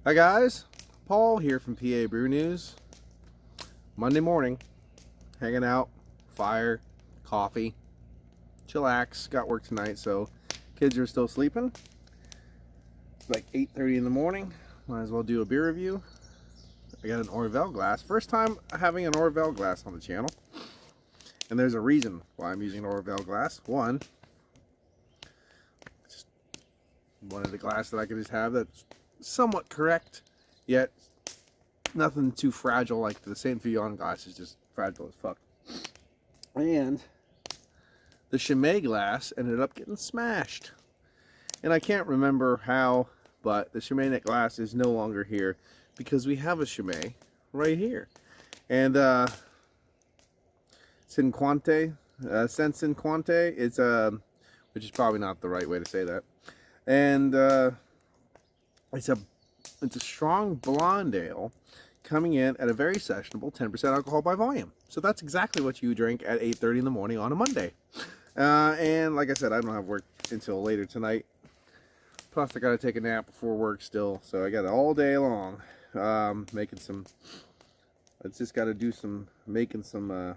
Hi guys, Paul here from PABrewNews. Monday morning, hanging out, fire, coffee, chillax. Got work tonight, so kids are still sleeping. It's like 8:30 in the morning. Might as well do a beer review. I got an Orvel glass. First time having an Orvel glass on the channel, and there's a reason why I'm using an Orvel glass. One, just wanted a glass that I could just have that's somewhat correct, yet nothing too fragile. Like the Saint Fillon glass is just fragile as fuck. And the Chimay glass ended up getting smashed, and I can't remember how, but the Chimay glass is no longer here because we have a Chimay right here. And Cinquante, Cinquante, it's which is probably not the right way to say that, and it's a strong blonde ale coming in at a very sessionable 10% alcohol by volume. So that's exactly what you drink at 8:30 in the morning on a Monday. And like I said, I don't have work until later tonight. Plus I gotta take a nap before work still, so I got it all day long. Making some, I just gotta do some, making some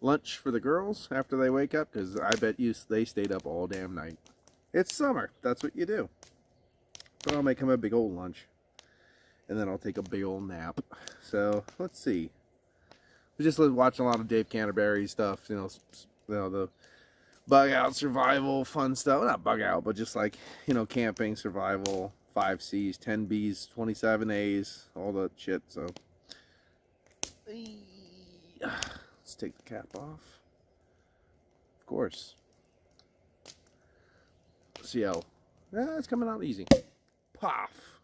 lunch for the girls after they wake up, because I bet you they stayed up all damn night. It's summer, that's what you do. But I'll make him a big old lunch, and then I'll take a big old nap. So let's see. We just watching a lot of Dave Canterbury stuff, you know, the bug out survival fun stuff. Well, not bug out, but just like, you know, camping, survival, 5 C's, 10 B's, 27 A's, all that shit. So let's take the cap off. Of course. See how it's coming out easy. Puff.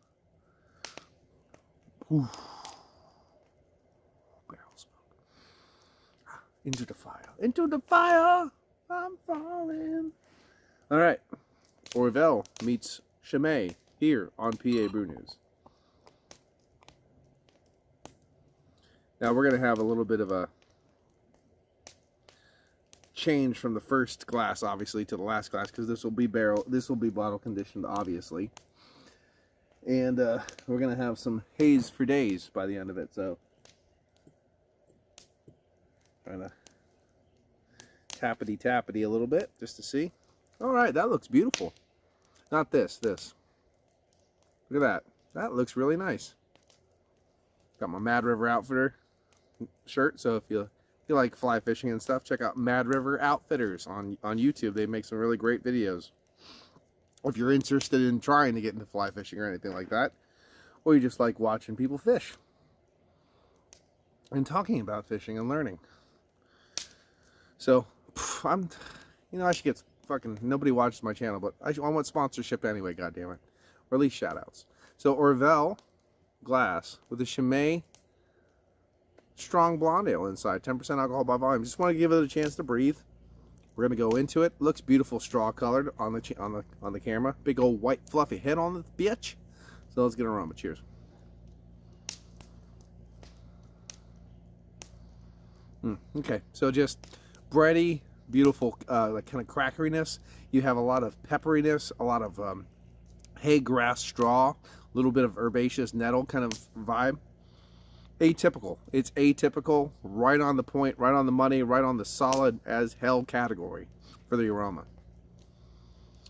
Ooh. Barrel smoke. Into the fire. Into the fire. I'm falling. All right. Orvel meets Chimay here on PABrewNews. Now we're going to have a little bit of a change from the first glass, obviously, to the last glass, because this will be bottle conditioned, obviously. And we're gonna have some haze for days by the end of it, so trying to tappity a little bit just to see. All right, that looks beautiful. Not this look at that looks really nice. Got my Mad River Outfitter shirt, so if you like fly fishing and stuff, check out Mad River Outfitters on YouTube. They make some really great videos. If you're interested in trying to get into fly fishing or anything like that, or you just like watching people fish and talking about fishing and learning. So I should get fucking, nobody watches my channel, but I want sponsorship anyway, goddammit, or at least shout outs. So Orvel glass with a Chimay strong blonde ale inside, 10% alcohol by volume. Just want to give it a chance to breathe. We're gonna go into it. Looks beautiful, straw colored on the camera. Big old white fluffy head on the bitch. So let's get an aroma. Cheers. Okay, so just bready, beautiful, like kind of crackeriness. You have a lot of pepperiness, a lot of hay grass straw, a little bit of herbaceous nettle kind of vibe. Atypical. It's atypical, right on the point, right on the money, right on the solid as hell category for the aroma.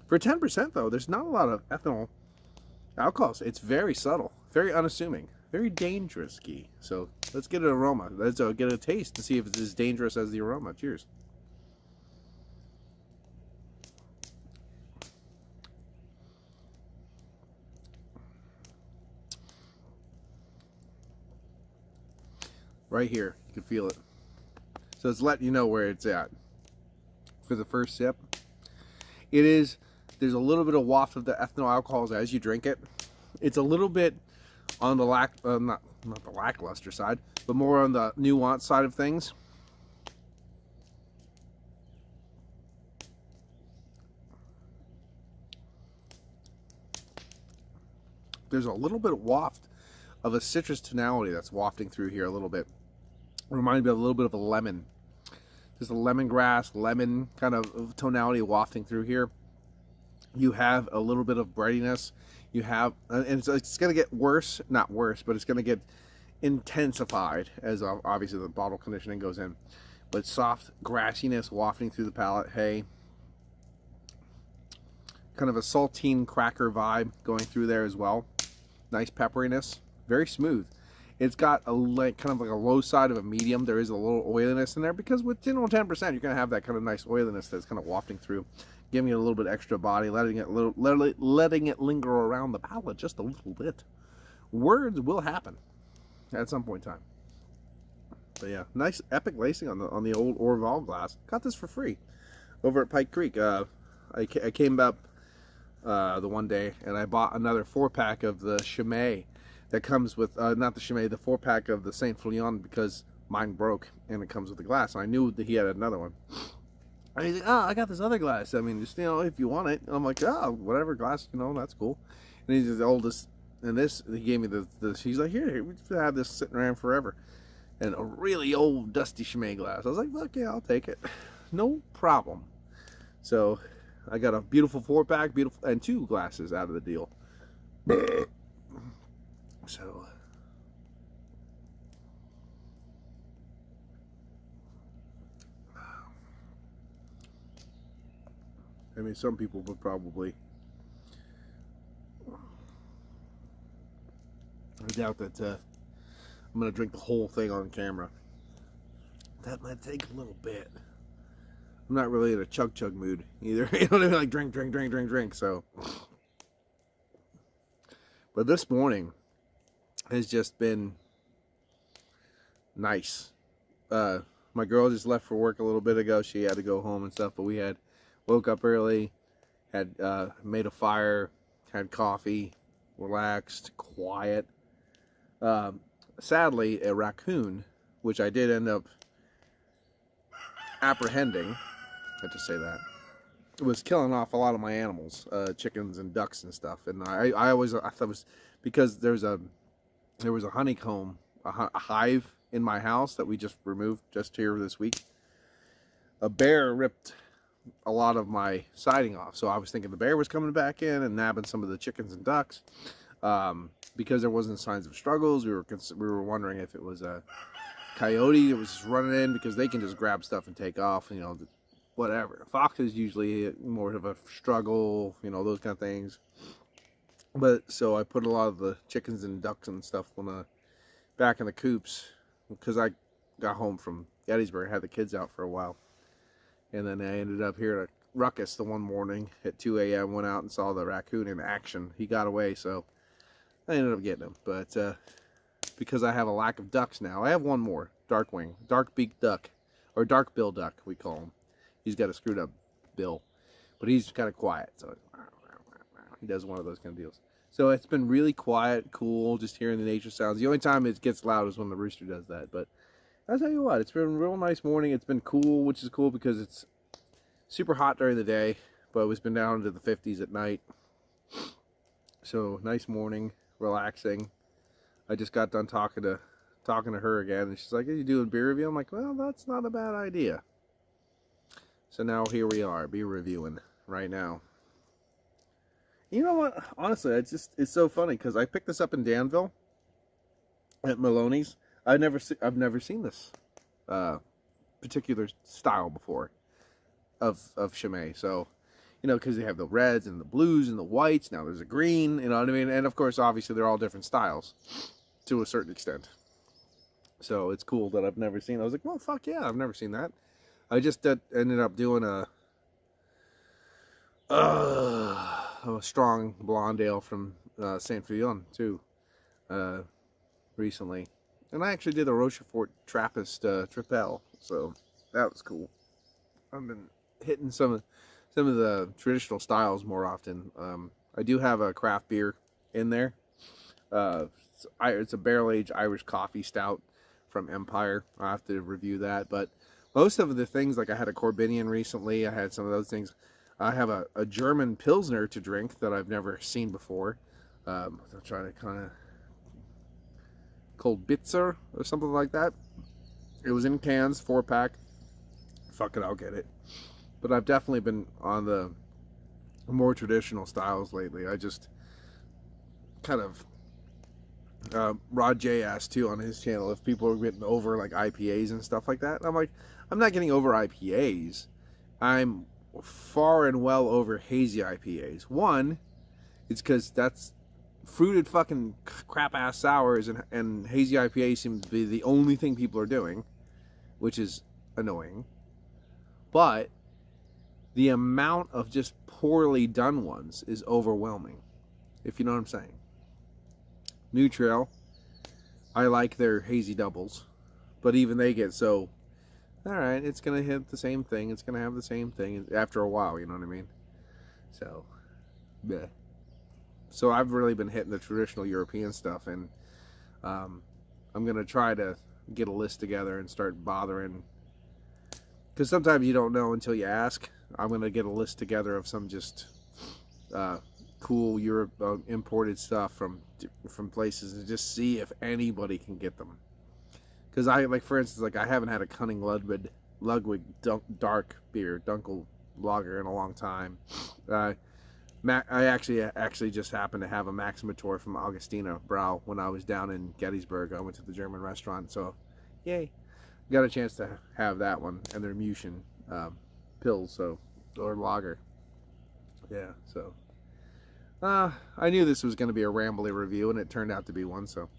For 10% though, there's not a lot of ethanol alcohols. It's very subtle, very unassuming, very dangerous key. So let's get an aroma. Let's get a taste and see if it's as dangerous as the aroma. Cheers. Right here, you can feel it. So it's letting you know where it's at. For the first sip, there's a little bit of waft of the ethanol alcohols as you drink it. It's a little bit on the not the lackluster side, but more on the nuanced side of things. There's a little bit of waft of a citrus tonality that's wafting through here a little bit. Reminded me of a little bit of a lemon. Just a lemongrass, lemon kind of tonality wafting through here. You have a little bit of breadiness. You have, and so it's going to get worse, not worse, but it's going to get intensified as obviously the bottle conditioning goes in. But soft grassiness wafting through the palate. Hay. Kind of a saltine cracker vibe going through there as well. Nice pepperiness. Very smooth. It's got a kind of like a low side of a medium. There is a little oiliness in there because with 10% you're going to have that kind of nice oiliness that's kind of wafting through, giving it a little bit extra body, letting it linger around the palate just a little bit. Words will happen at some point in time. But yeah, nice epic lacing on the old Orval glass. Got this for free over at Pike Creek. I came up the one day and I bought another 4-pack of the Chimay that comes with not the Chimay, the 4-pack of the Saint Fleon, because mine broke and it comes with the glass. And I knew that he had another one. And he's like, "Oh, I got this other glass. I mean, just, you know, if you want it." And I'm like, "Oh, whatever glass, you know, that's cool." And he's the oldest. And this, he gave me this. He's like, "Here, we just have this sitting around forever." And a really old dusty Chimay glass. I was like, "Fuck yeah, I'll take it, no problem." So I got a beautiful 4-pack, and 2 glasses out of the deal. So I mean, some people would probably, I doubt that I'm gonna drink the whole thing on camera. That might take a little bit. I'm not really in a chug mood either. You know what I mean? Like drink. So, but this morning has just been nice. My girl just left for work a little bit ago. She had to go home and stuff, but we had woke up early, had made a fire, had coffee, relaxed, quiet. Sadly, a raccoon, which I did end up apprehending, I have to say that, was killing off a lot of my animals, chickens and ducks and stuff. And I thought it was because there was a honeycomb, a hive in my house that we just removed just here this week. A bear ripped a lot of my siding off, so I was thinking the bear was coming back in and nabbing some of the chickens and ducks. Because there wasn't signs of struggles, we were wondering if it was a coyote that was just running in, because they can just grab stuff and take off, you know, whatever. Foxes usually more of a struggle, you know, those kind of things. But so I put a lot of the chickens and ducks and stuff back in the coops, because I got home from Gettysburg, had the kids out for a while, and then I ended up here at Ruckus the one morning at 2 a.m. went out and saw the raccoon in action. He got away, so I ended up getting him. But because I have a lack of ducks now, I have one more, dark-beaked duck, or dark-bill duck we call him. He's got a screwed up bill, but he's kind of quiet, so he does one of those kind of deals. So it's been really quiet, cool, just hearing the nature sounds. The only time it gets loud is when the rooster does that. But I'll tell you what, it's been a real nice morning. It's been cool, which is cool because it's super hot during the day, but it's been down into the 50s at night. So nice morning, relaxing. I just got done talking to her again, and she's like, "Are you doing beer review?" I'm like, "Well, that's not a bad idea." So now here we are, beer reviewing right now. You know what? Honestly, it's so funny because I picked this up in Danville at Maloney's. I've never seen this particular style before of Chimay. So, you know, because they have the reds and the blues and the whites. Now there's a green. You know what I mean? And of course, obviously, they're all different styles to a certain extent. So it's cool that I've never seen. I was like, well, fuck yeah, I've never seen that. I just ended up doing a strong blonde ale from Saint Fleon too recently, and I actually did a Rochefort Trappist Tripel, so that was cool. I've been hitting some of the traditional styles more often. I do have a craft beer in there. It's a barrel-aged Irish coffee stout from Empire. I'll have to review that, but most of the things, like I had a Corbinian recently, I had some of those things. I have a German Pilsner to drink that I've never seen before. I'll try to kind of called Bitzer or something like that. It was in cans, 4-pack. Fuck it, I'll get it. But I've definitely been on the more traditional styles lately. kind of Rod J asked too on his channel if people are getting over like IPAs and stuff like that. And I'm like, I'm not getting over IPAs. I'm far and well over hazy IPAs. One, it's because that's fruited fucking crap ass sours, and hazy IPAs seem to be the only thing people are doing, which is annoying. But the amount of just poorly done ones is overwhelming, if you know what I'm saying. New Trail, I like their hazy doubles, but even they get so, alright, it's gonna hit the same thing, it's gonna have the same thing after a while, you know what I mean? So, yeah. So I've really been hitting the traditional European stuff, and I'm gonna try to get a list together and start bothering, because sometimes you don't know until you ask. I'm gonna get a list together of some just cool Europe imported stuff from places, and just see if anybody can get them. Because I, like, for instance, like, I haven't had a Cunning Ludwig dark beer, Dunkel lager, in a long time. I actually just happened to have a Maximator from Augustina Brau when I was down in Gettysburg. I went to the German restaurant, so yay, got a chance to have that one, and their Muschen pills, or lager. Yeah, so I knew this was going to be a rambly review, and it turned out to be one, so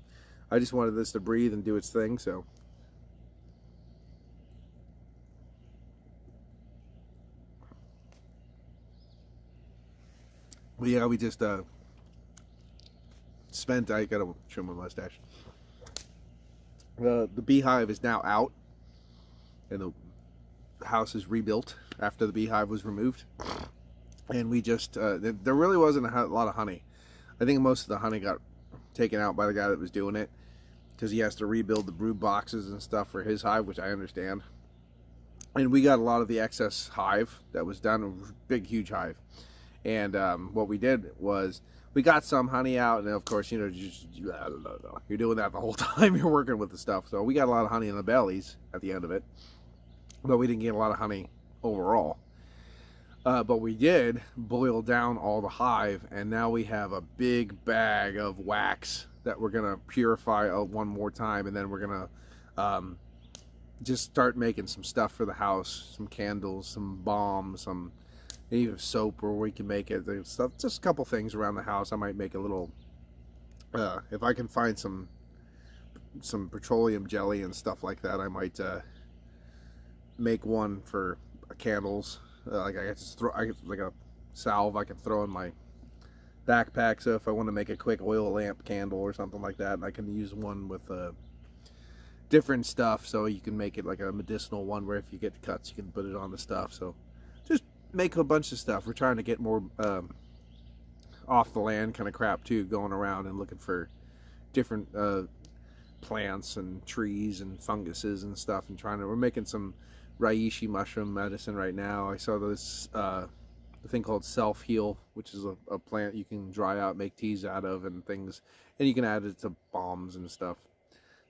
I just wanted this to breathe and do its thing, so. But yeah, we just spent, I gotta trim my mustache. The beehive is now out, and the house is rebuilt after the beehive was removed. And we just, there really wasn't a lot of honey. I think most of the honey got taken out by the guy that was doing it, because he has to rebuild the brood boxes and stuff for his hive, which I understand. And we got a lot of the excess hive that was done, a big, huge hive. And what we did was, we got some honey out, and of course, you know, you're doing that the whole time you're working with the stuff. So we got a lot of honey in the bellies at the end of it, but we didn't get a lot of honey overall. But we did boil down all the hive, and now we have a big bag of wax that we're gonna purify one more time, and then we're gonna just start making some stuff for the house, some candles, some balm, some even soap, where we can make it. There's stuff, just a couple things around the house. I might make a little, if I can find some petroleum jelly and stuff like that, I might make one for candles. Like I just throw, like a salve I can throw in my backpack. So if I want to make a quick oil lamp candle or something like that, I can use one with different stuff. So you can make it like a medicinal one, where if you get cuts, you can put it on the stuff. So just make a bunch of stuff. We're trying to get more off the land kind of crap too, going around and looking for different plants and trees and funguses and stuff, and we're making some reishi mushroom medicine right now. I saw this thing called self-heal, which is a plant you can dry out, make teas out of and things, and you can add it to balms and stuff.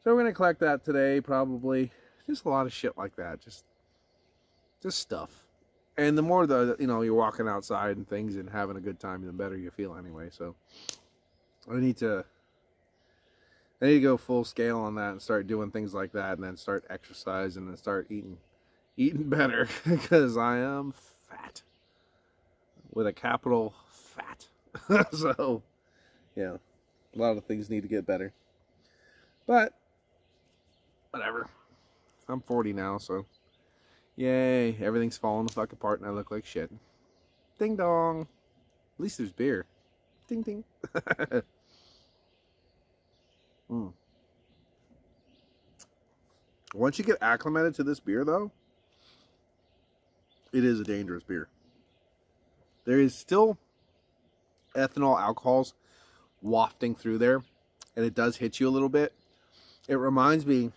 So we're gonna collect that today, probably. Just a lot of shit like that, just stuff. And the more you know, you're walking outside and things and having a good time, the better you feel anyway. So I need to go full scale on that and start doing things like that, and then start exercising and start eating better, because I am fat, with a capital fat. So yeah, a lot of things need to get better, but whatever. I'm 40 now, so yay, everything's falling the fuck apart and I look like shit. Ding dong. At least there's beer. Ding ding. Once you get acclimated to this beer, though, it is a dangerous beer. There is still ethanol alcohols wafting through there, and it does hit you a little bit. It reminds me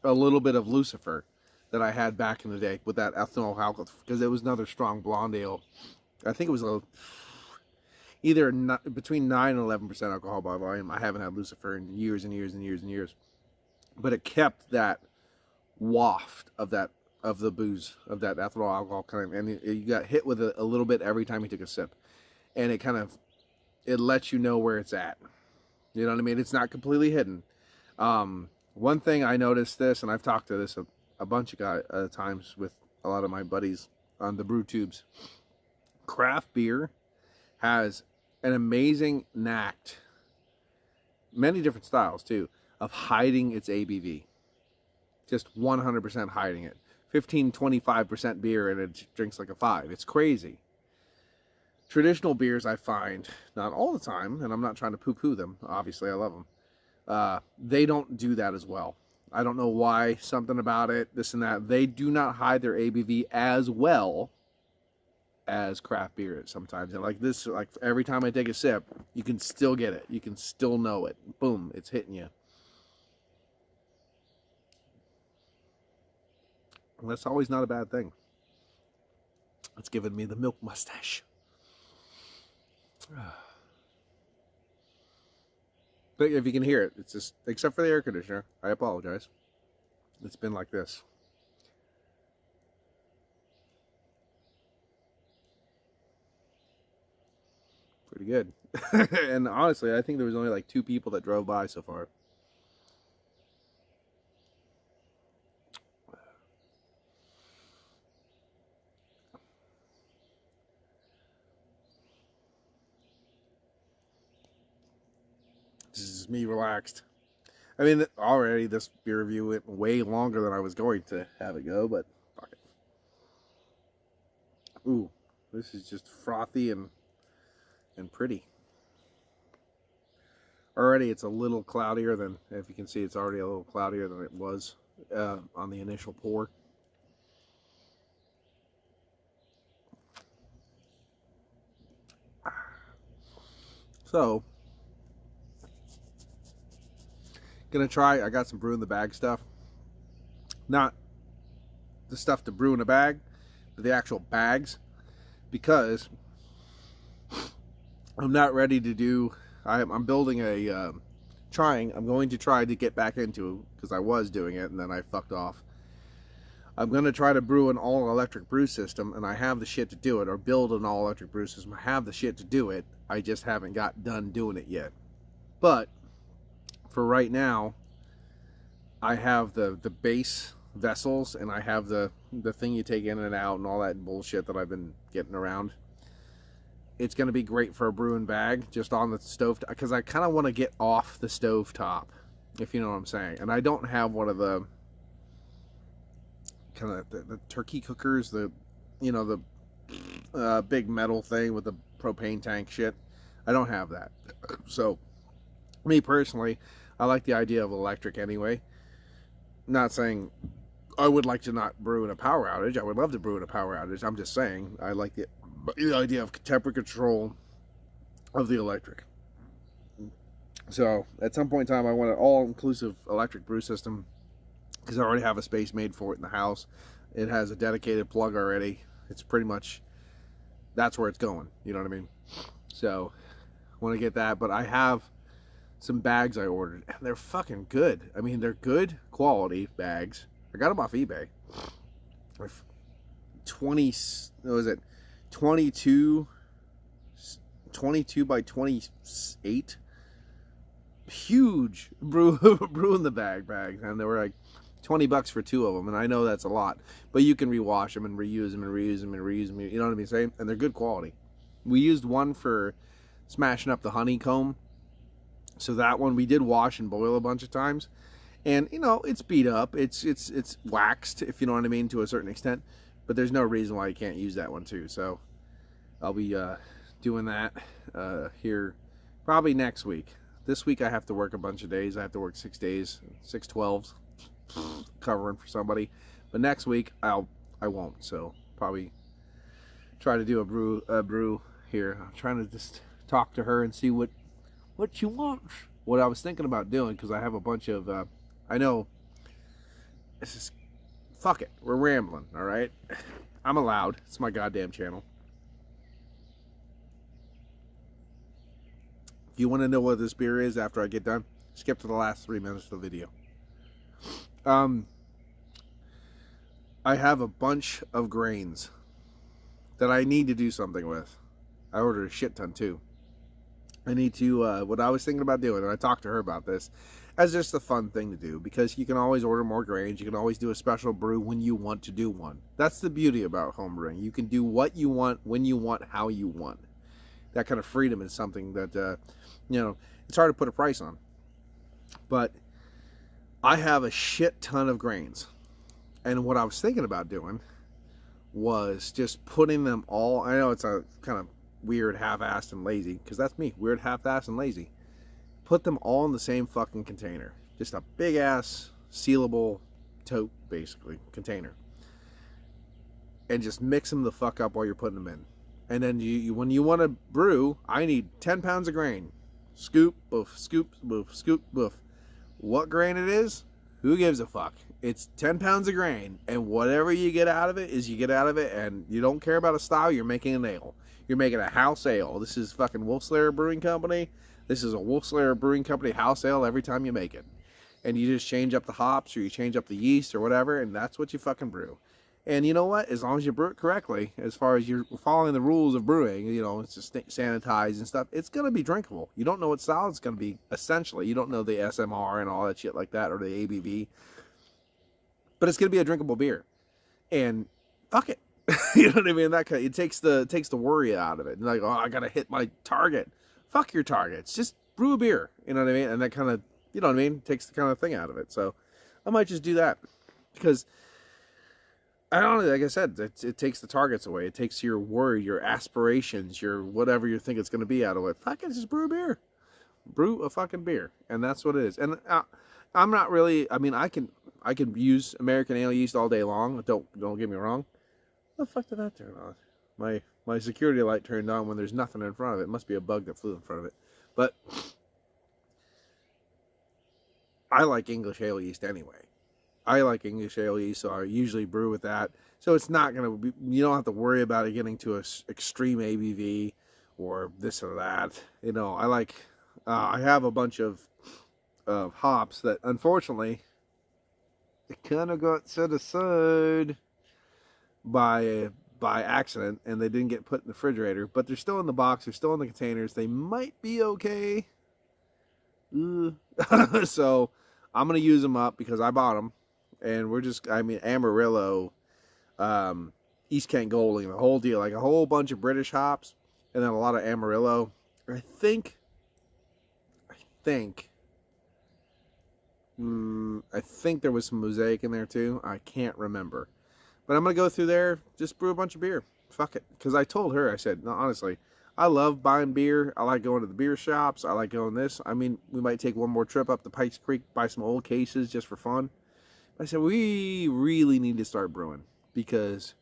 a little bit of Lucifer that I had back in the day with that ethanol alcohol, because it was another strong blonde ale. I think it was either between 9 and 11% alcohol by volume. I haven't had Lucifer in years and years and years and years, but it kept that waft of the booze, of that ethanol alcohol kind of, and you got hit with it a little bit every time you took a sip, and it lets you know where it's at. You know what I mean? It's not completely hidden. One thing I noticed this, and I've talked to this a bunch of times with a lot of my buddies on the brew tubes. Craft beer has an amazing knack, many different styles too, of hiding its ABV. Just 100% hiding it. 15, 25% beer and it drinks like a 5. It's crazy. Traditional beers, I find, not all the time, and I'm not trying to poo-poo them. Obviously, I love them. They don't do that as well. I don't know why. Something about it, this and that. They do not hide their ABV as well as craft beer sometimes. And like this, like every time I take a sip, you can still get it. You can still know it. Boom, it's hitting you. And that's always not a bad thing. It's giving me the milk mustache. But if you can hear it, it's just, except for the air conditioner, I apologize. It's been like this. Pretty good. And honestly, I think there was only like 2 people that drove by so far. This is me relaxed. I mean, already this beer review went way longer than I was going to have it go, but fuck it. Ooh, this is just frothy and pretty. Already it's a little cloudier than, if you can see, it's already a little cloudier than it was on the initial pour. So, gonna try, I got some brew in the bag stuff. Not the stuff to brew in a bag, but the actual bags, because I'm not ready to do, I'm building a, I'm going to try to get back into it, because I was doing it and then I fucked off. I'm going to try to brew an all-electric brew system, and I have the shit to do it, or build an all-electric brew system. I have the shit to do it, I just haven't got done doing it yet. But for right now, I have the base vessels, and I have the thing you take in and out and all that bullshit that I've been getting around. It's going to be great for a brewing bag, just on the stove, because I kind of want to get off the stove top, if you know what I'm saying. And I don't have one of the kind of the turkey cookers, the, you know, the big metal thing with the propane tank shit. I don't have that. So me personally, I like the idea of electric anyway. Not saying I would like to not brew in a power outage. I would love to brew in a power outage. I'm just saying I like the idea of temperature control of the electric. So at some point in time, I want an all-inclusive electric brew system, because I already have a space made for it in the house. It has a dedicated plug already. It's pretty much, that's where it's going. You know what I mean? So I want to get that, but I have some bags I ordered, and they're fucking good. I mean, they're good quality bags. I got them off eBay. 20, what was it? 22 by 28. Huge brew in the bags, and they were like $20 for 2 of them, and I know that's a lot, but you can rewash them and reuse them and reuse them and reuse them. You know what I mean? Saying, and they're good quality. We used one for smashing up the honeycomb. So that one we did wash and boil a bunch of times, and you know, it's beat up, it's waxed, if you know what I mean, to a certain extent, but there's no reason why you can't use that one too. So I'll be doing that here probably next week. This week I have to work a bunch of days. I have to work 6 days, 6 12s, covering for somebody. But next week I won't. So probably try to do a brew here. I'm trying to just talk to her and see what you want. What I was thinking about doing, because I have a bunch of I know this is, fuck it, we're rambling, all right? I'm allowed. It's my goddamn channel. If you want to know what this beer is after I get done, skip to the last 3 minutes of the video. I have a bunch of grains that I need to do something with. I ordered a shit ton too. I need to, what I was thinking about doing, and I talked to her about this, as just a fun thing to do, because you can always order more grains. You can always do a special brew when you want to do one. That's the beauty about home brewing. You can do what you want, when you want, how you want. That kind of freedom is something that, you know, it's hard to put a price on. But I have a shit ton of grains. And what I was thinking about doing was just putting them all, I know it's a kind of weird, half-assed, and lazy, because that's me, weird, half-assed, and lazy. Put them all in the same fucking container. Just a big-ass, sealable tote, basically, container. And just mix them the fuck up while you're putting them in. And then when you want to brew, I need 10 pounds of grain. Scoop, boof, scoop, boof, scoop, boof. What grain it is, who gives a fuck? It's 10 pounds of grain, and whatever you get out of it is you get out of it, and you don't care about a style, you're making an ale. You're making a house ale. This is fucking Wolfslayer Brewing Company. This is a Wolfslayer Brewing Company house ale every time you make it. And you just change up the hops, or you change up the yeast, or whatever, and that's what you fucking brew. And you know what? As long as you brew it correctly, as far as you're following the rules of brewing, you know, it's just sanitized and stuff, it's going to be drinkable. You don't know what style it's going to be, essentially. You don't know the SMR and all that shit like that, or the ABV. But it's going to be a drinkable beer. And fuck it. You know what I mean? That kind of, it takes the worry out of it. Like, oh, I got to hit my target. Fuck your targets. Just brew a beer. You know what I mean? And that kind of, you know what I mean? Takes the kind of thing out of it. So I might just do that. Because I don't know, like I said, it takes the targets away. It takes your worry, your aspirations, your whatever you think it's going to be out of it. Fucking just brew a beer. Brew a fucking beer. And that's what it is. And I'm not really, I mean, I can use American ale yeast all day long. Don't get me wrong. What the fuck did that turn on? My security light turned on when there's nothing in front of it. It must be a bug that flew in front of it. But I like English ale yeast anyway. I like English ale yeast, so I usually brew with that. So it's not going to be, you don't have to worry about it getting to an extreme ABV or this or that. You know, I like, I have a bunch of hops that unfortunately, it kind of got set aside by accident, and they didn't get put in the refrigerator, but they're still in the box, they're still in the containers. They might be okay. So I'm going to use them up because I bought them. And we're just, I mean, Amarillo, East Kent Golding, the whole deal. Like a whole bunch of British hops, and then a lot of Amarillo. I think there was some Mosaic in there too. I can't remember. But I'm going to go through there, just brew a bunch of beer. Fuck it. Because I told her, I said, no, honestly, I love buying beer. I like going to the beer shops. I like going this. I mean, we might take one more trip up to Pikes Creek, buy some old cases just for fun. I said, we really need to start brewing because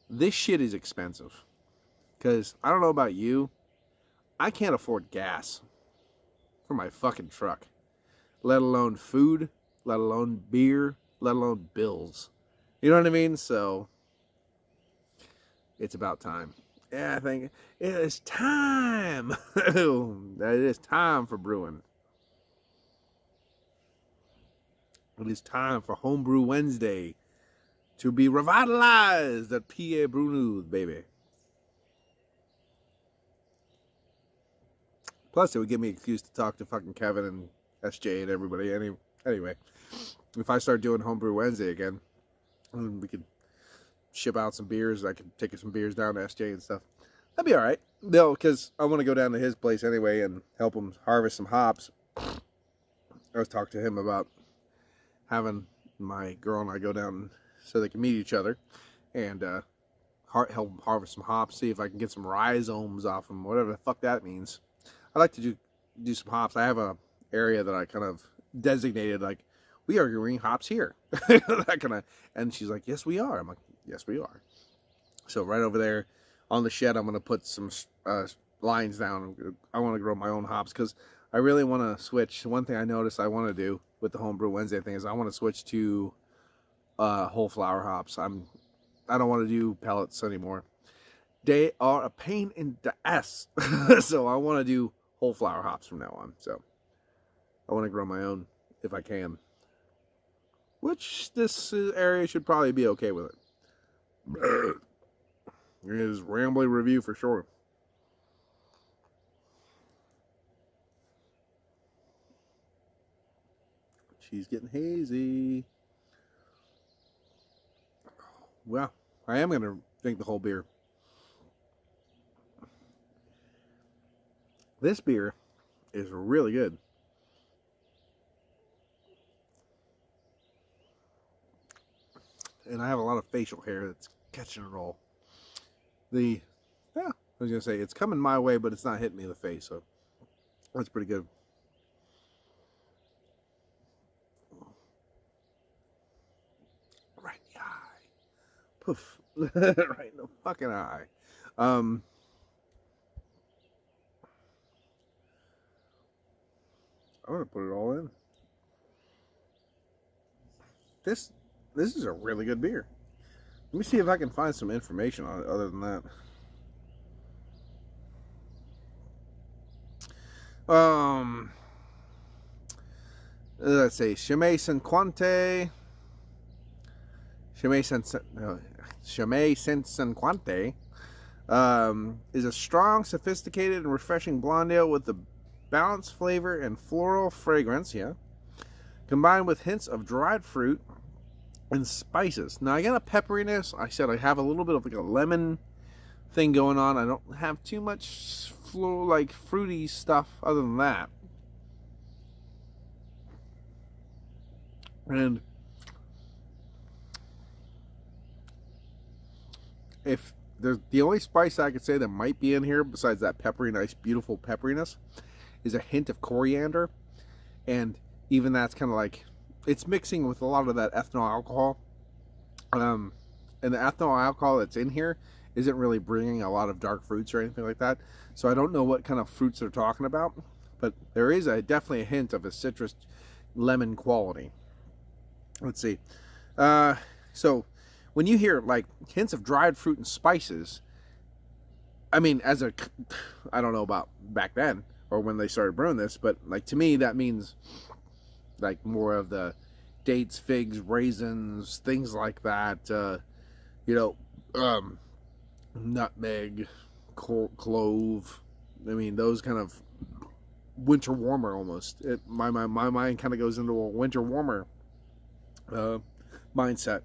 this shit is expensive. Because I don't know about you, I can't afford gas for my fucking truck, let alone food, let alone beer, let alone bills. You know what I mean? So it's about time. Yeah, I think it is time. It is time for brewing. It is time for Homebrew Wednesday to be revitalized at PABrewNews, baby. Plus, it would give me an excuse to talk to fucking Kevin and SJ and everybody. Anyway, if I start doing Homebrew Wednesday again, we could ship out some beers. I could take some beers down to SJ and stuff. That'd be all right. No, because I want to go down to his place anyway and help him harvest some hops. I was talking to him about having my girl and I go down so they can meet each other and help harvest some hops, see if I can get some rhizomes off them, whatever the fuck that means. I like to do some hops. I have a area that I kind of designated, like, we are growing hops here. That kind of, and she's like, yes, we are. I'm like, yes, we are. So right over there on the shed, I'm going to put some lines down. I want to grow my own hops because I really want to switch. One thing I noticed I want to do with the Homebrew Wednesday thing is I want to switch to whole flower hops. I don't want to do pellets anymore. They are a pain in the ass. So I want to do whole flower hops from now on. So I want to grow my own if I can. Which this area should probably be okay with it. It is rambly review for sure. She's getting hazy. Well, I am going to drink the whole beer. This beer is really good. And I have a lot of facial hair that's catching it all. I was going to say, it's coming my way, but it's not hitting me in the face, so that's pretty good. Right in the eye. Poof. Right in the fucking eye. I'm going to put it all in. This is a really good beer. Let me see if I can find some information on it other than that. Let's say Chimay Cinquante. Chimay Cinquante is a strong, sophisticated, and refreshing blonde ale with a balanced flavor and floral fragrance, combined with hints of dried fruit and spices. Now I got a pepperiness. I said I have a little bit of like a lemon thing going on. I don't have too much like fruity stuff other than that. And if there's the only spice I could say that might be in here besides that peppery, nice, beautiful pepperiness, is a hint of coriander. And even that's kind of like, it's mixing with a lot of that ethanol alcohol. And the ethanol alcohol that's in here isn't really bringing a lot of dark fruits or anything like that. So I don't know what kind of fruits they're talking about. But there is definitely a hint of a citrus lemon quality. Let's see. So when you hear like hints of dried fruit and spices, I mean, I don't know about back then or when they started brewing this, but like to me that means like more of the dates, figs, raisins, things like that. Nutmeg, clove. I mean, those kind of winter warmer almost. My mind kind of goes into a winter warmer mindset.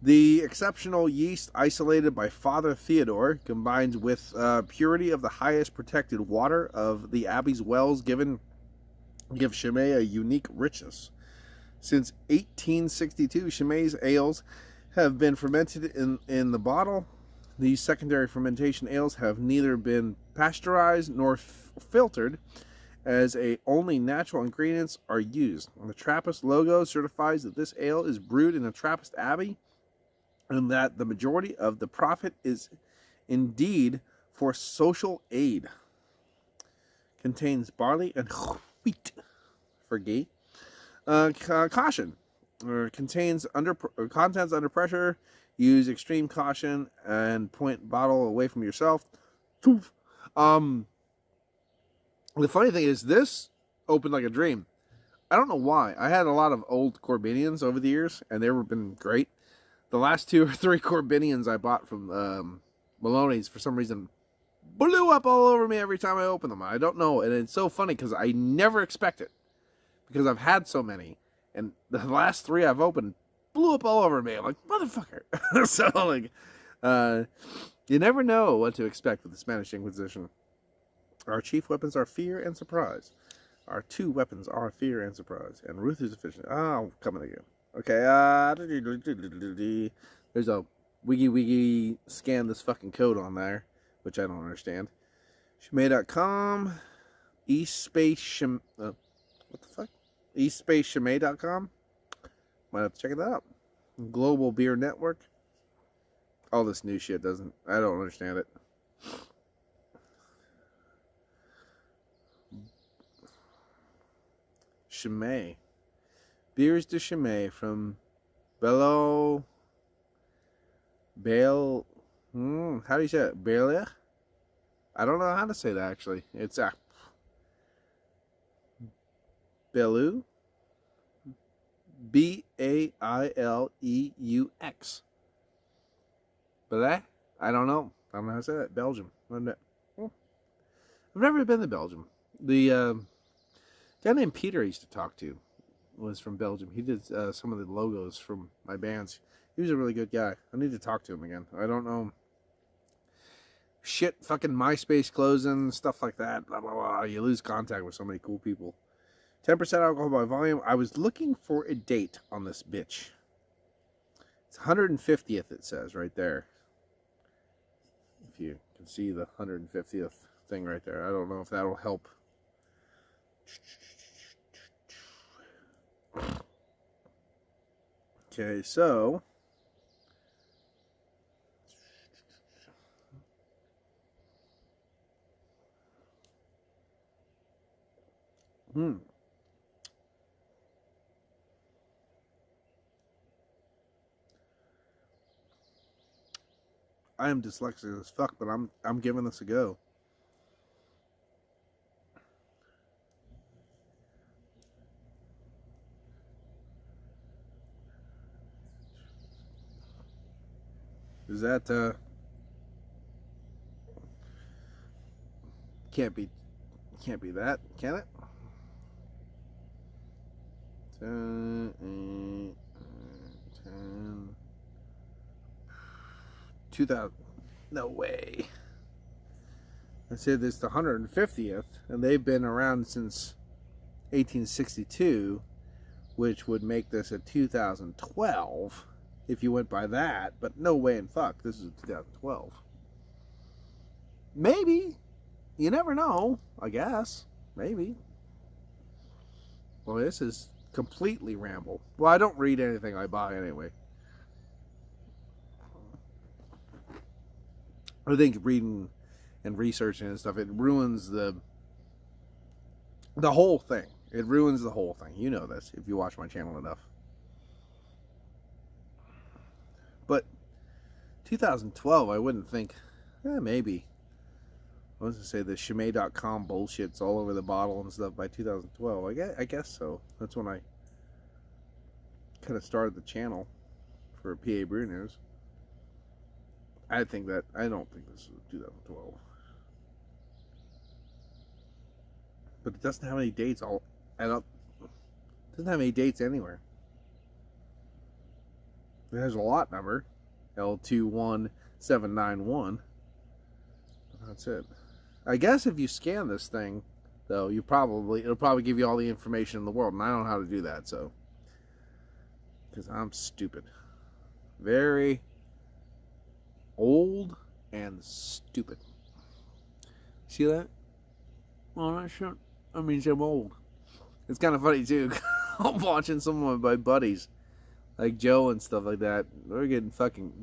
The exceptional yeast isolated by Father Theodore combines with purity of the highest protected water of the Abbey's wells give Chimay a unique richness. Since 1862, Chimay's ales have been fermented in the bottle. These secondary fermentation ales have neither been pasteurized nor filtered, as only natural ingredients are used. The Trappist logo certifies that this ale is brewed in a Trappist abbey, and that the majority of the profit is indeed for social aid. Contains barley and wheat for ghee. Caution. Contents under pressure. Use extreme caution and point bottle away from yourself. The funny thing is, this opened like a dream. I don't know why. I had a lot of old Corbinians over the years, and they've been great. The last 2 or 3 Corbinians I bought from Maloney's, for some reason, blew up all over me every time I opened them. I don't know, and it's so funny because I never expect it, because I've had so many, and the last 3 I've opened blew up all over me. I'm like, motherfucker. So, like, you never know what to expect with the Spanish Inquisition. Our chief weapons are fear and surprise. Our 2 weapons are fear and surprise. And Ruth is efficient. Oh, coming again. Okay, there's a wiggy scan this fucking code on there, which I don't understand. Chimay.com, what the fuck? EastSpaceChimay.com. Might have to check it out. Global Beer Network. All this new shit I don't understand it. Chimay. Beers de Chimay from how do you say it? Belle? I don't know how to say that actually. It's Belleaux? Baileux. Belleaux? I don't know. I don't know how to say that. Belgium. I've never been to Belgium. guy named Peter I used to talk to was from Belgium. He did some of the logos from my bands. He was a really good guy. I need to talk to him again. I don't know. Shit, fucking MySpace closing, stuff like that. Blah, blah, blah. You lose contact with so many cool people. 10% alcohol by volume. I was looking for a date on this bitch. It's 150th, it says right there. If you can see the 150th thing right there. I don't know if that'll help. Okay, so I am dyslexic as fuck, but I'm giving this a go. Is that can't be that, can it? 10, 10, 2000. No way. I said this the 150th, and they've been around since 1862, which would make this a 2012 if you went by that. But no way in fuck, this is 2012. Maybe. You never know, I guess. Maybe. Well, this is completely ramble. Well, I don't read anything I buy anyway. I think reading and researching and stuff, it ruins the whole thing. It ruins the whole thing. You know this if you watch my channel enough. But 2012, I wouldn't think, maybe. I was going to say the Chimay.com bullshit's all over the bottle and stuff by 2012. I guess so. That's when I kind of started the channel for PABrewNews. I don't think this is 2012. But it doesn't have any dates. It doesn't have any dates anywhere. It has a lot number, L21791. That's it. I guess if you scan this thing, though, it'll probably give you all the information in the world, and I don't know how to do that, so, because I'm stupid, very old and stupid. See that? Oh, that shit. That means I'm old. It's kind of funny too. I'm watching some of my buddies, like Joe and stuff like that. We're getting fucking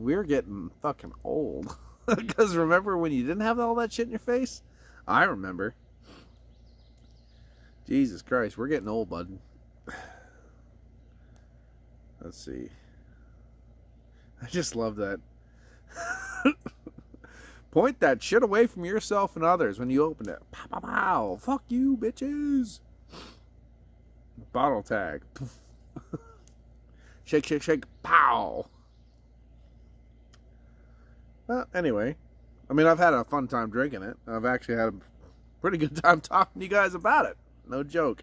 old. Because remember when you didn't have all that shit in your face? I remember. Jesus Christ, we're getting old, bud. Let's see. I just love that. Point that shit away from yourself and others when you open it. Pow, pow, pow. Fuck you, bitches. Bottle tag. Shake, shake, shake. Pow. Well, anyway. I mean, I've had a fun time drinking it. I've actually had a pretty good time talking to you guys about it. No joke.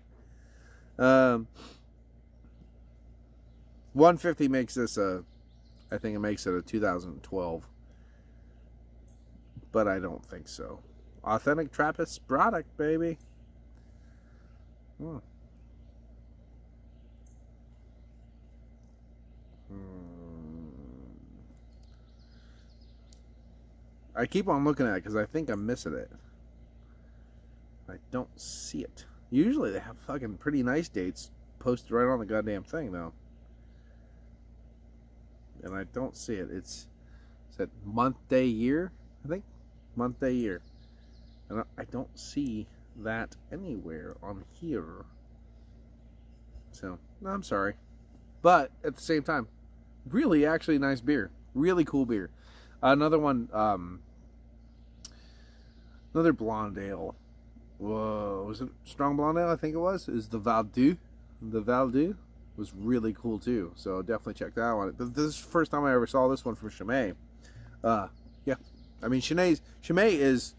150 makes this I think it makes it a 2012. But I don't think so. Authentic Trappist product, baby. I keep on looking at it because I think I'm missing it. I don't see it. Usually they have fucking pretty nice dates posted right on the goddamn thing, though. And I don't see it. It's that month, day, year, I think. Month, day, year. And I don't see that anywhere on here. So, no, I'm sorry. But at the same time, really actually nice beer. Really cool beer. Another one, another blonde ale. Whoa, was it strong blonde ale? I think it was. Is the Valdu. The Valdu was really cool too. So definitely check that one. This is the first time I ever saw this one from Chimay. Yeah. I mean, Chimay is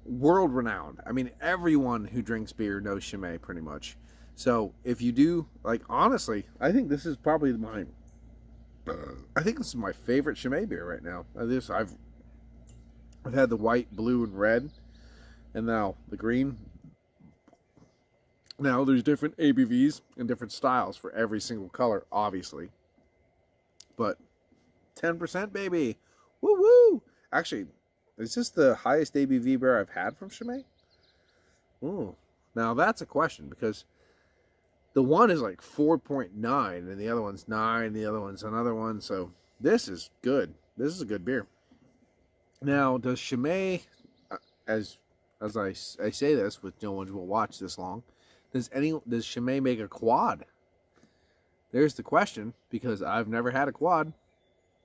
world renowned. I mean, everyone who drinks beer knows Chimay pretty much. So if you do, like, honestly, I think this is probably I think this is my favorite Chimay beer right now. I've had the white, blue, and red, and now the green. Now there's different ABVs and different styles for every single color, obviously. But 10%, baby, woo woo! Actually, is this the highest ABV beer I've had from Chimay? Ooh, now that's a question, because the one is like 4.9, and the other one's 9, and the other one's another one. So this is good. This is a good beer. Now, does Chimay, as I say this, with no one will watch this long, does Chimay make a quad? There's the question, because I've never had a quad.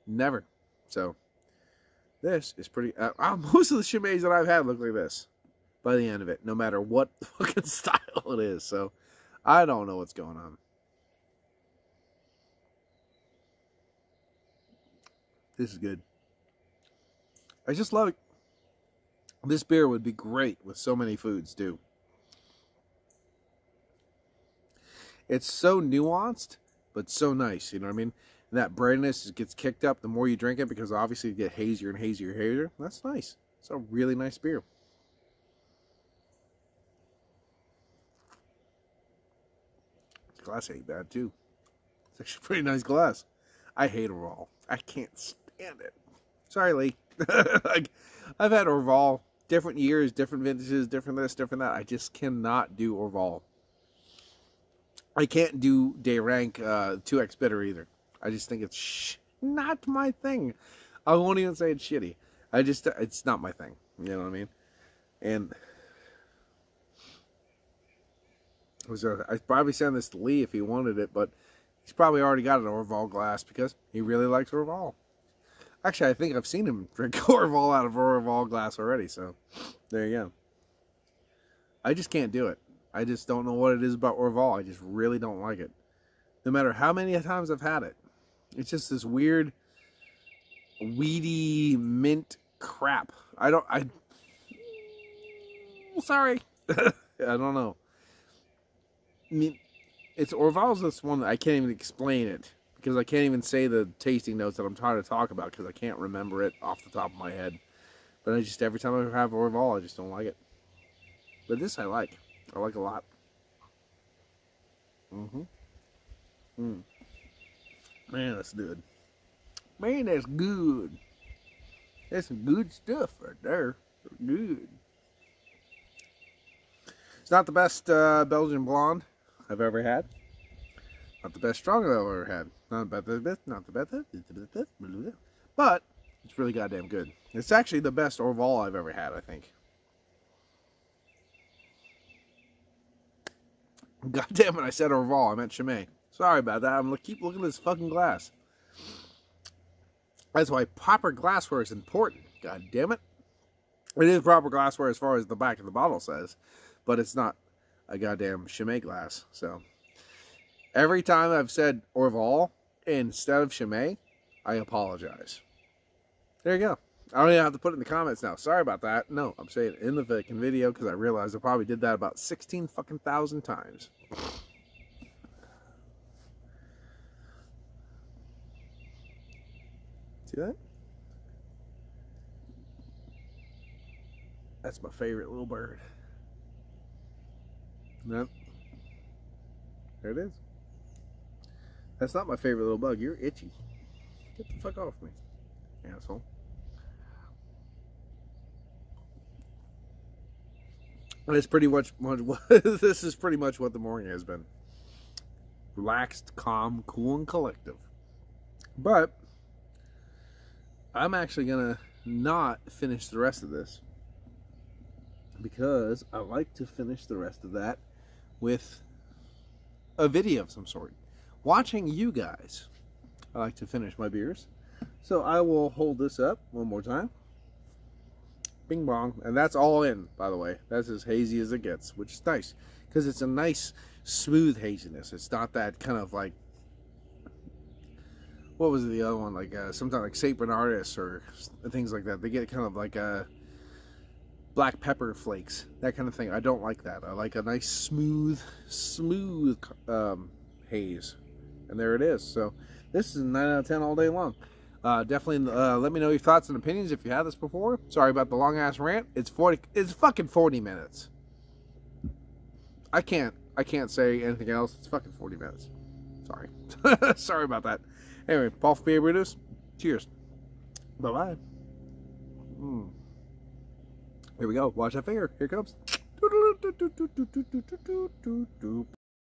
Never. So this is pretty. Most of the Chimays that I've had look like this by the end of it, no matter what fucking style it is. So I don't know what's going on. This is good. I just love it. This beer would be great with so many foods too. It's so nuanced, but so nice. You know what I mean? And that breadiness gets kicked up the more you drink it, because obviously you get hazier and hazier and hazier. That's nice. It's a really nice beer. Glass ain't bad too. It's actually a pretty nice glass. I hate Orval. I can't stand it. Sorry, Lee. Like, I've had Orval different years, different vintages, different this, different that. I just cannot do Orval. I can't do Day Rank 2X Bitter either. I just think it's not my thing. I won't even say it's shitty. It's not my thing. You know what I mean? And I'd probably send this to Lee if he wanted it, but he's probably already got an Orval glass because he really likes Orval. Actually, I think I've seen him drink Orval out of an Orval glass already, so there you go. I just can't do it. I just don't know what it is about Orval. I just really don't like it. No matter how many times I've had it. It's just this weird, weedy mint crap. Sorry. I don't know. I mean, it's Orval's this one that I can't even explain it, because I can't even say the tasting notes that I'm trying to talk about, because I can't remember it off the top of my head. But every time I have Orval, I just don't like it. But this I like. I like a lot. Man, that's good. Man, that's good. That's some good stuff right there. Good. It's not the best Belgian blonde I've ever had. Not the best strong I've ever had. Not the best. But it's really goddamn good. It's actually the best Orval I've ever had, I think. God damn it, I said Orval. I meant Chimay. Sorry about that. I'm going to keep looking at this fucking glass. That's why proper glassware is important. God damn it. It is proper glassware as far as the back of the bottle says, but it's not a goddamn Chimay glass. So every time I've said Orval instead of Chimay, I apologize. There you go. I don't even have to put it in the comments now. Sorry about that. No, I'm saying it in the fucking video because I realized I probably did that about 16 fucking thousand times. See that? That's my favorite little bird. Nope. There it is. That's not my favorite little bug. You're itchy. Get the fuck off me, asshole. It's pretty much this is pretty much what the morning has been. Relaxed, calm, cool, and collective. But I'm actually gonna not finish the rest of this, because I like to finish the rest of that with a video of some sort. Watching you guys. I like to finish my beers. So I will hold this up one more time. Bing bong. And that's all in, by the way. That's as hazy as it gets, which is nice, because it's a nice smooth haziness. It's not that kind of like, what was the other one, like sometimes like St. Bernardus or things like that. They get kind of like a black pepper flakes, that kind of thing. I don't like that. I like a nice smooth haze. And there it is. So this is a 9 out of 10 all day long. Definitely let me know your thoughts and opinions if you had this before. Sorry about the long ass rant. It's fucking 40 minutes. I can't say anything else. It's fucking 40 minutes. Sorry. Sorry about that. Anyway, Paul from PABrewNews. Cheers. Bye-bye. Here we go. Watch that finger. Here it comes.